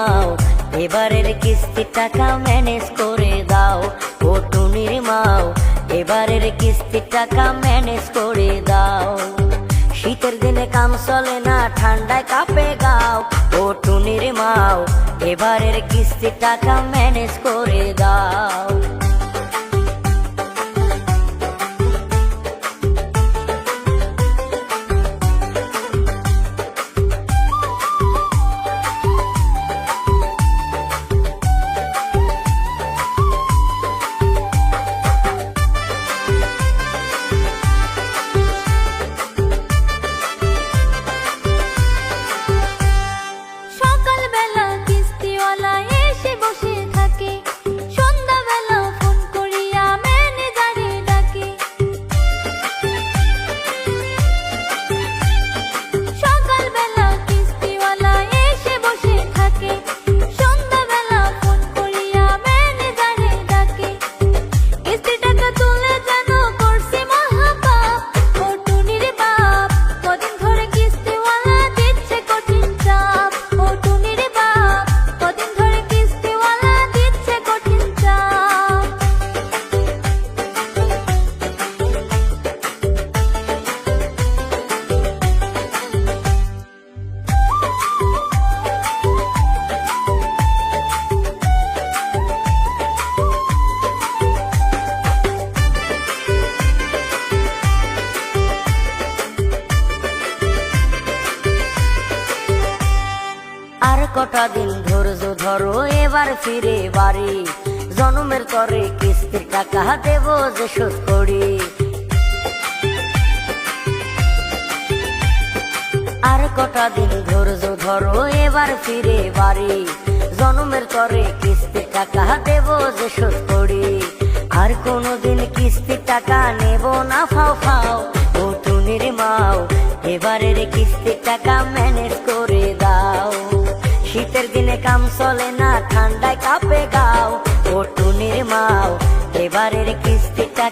মাও এবারের কিস্তির টাকা ম্যানেজ করে দাও। ও টুনির মাও এবারের কিস্তির টাকা ম্যানেজ করে দাও। শীতের দিনে কাম চলে না, ঠান্ডায় কাঁপে গাও। ও টুনির মাও এবারের কিস্তির টাকা ম্যানেজ করে দাও। আর কটা দিন ধৈর্য ধরো, এবার ফিরে বাড়ি। জন্মের তরে কিস্তির টাকা দেব যে শোধ করি। আর কটা দিন ধৈর্য ধরো, এবার ফিরে বাড়ি। জন্মের তরে কিস্তির টাকা দেব যে শোধ করি। আর কোনোদিন কিস্তির টাকা নেব না ফাও ফাও। ও টুনির মাও এবারের কিস্তির টাকা ম্যানেজ করে দাও। শীতের দিনে কাম চলে না, ঠান্ডায় কাঁপে গাও। ও টুনির মাও এবারের কিস্তির টাকা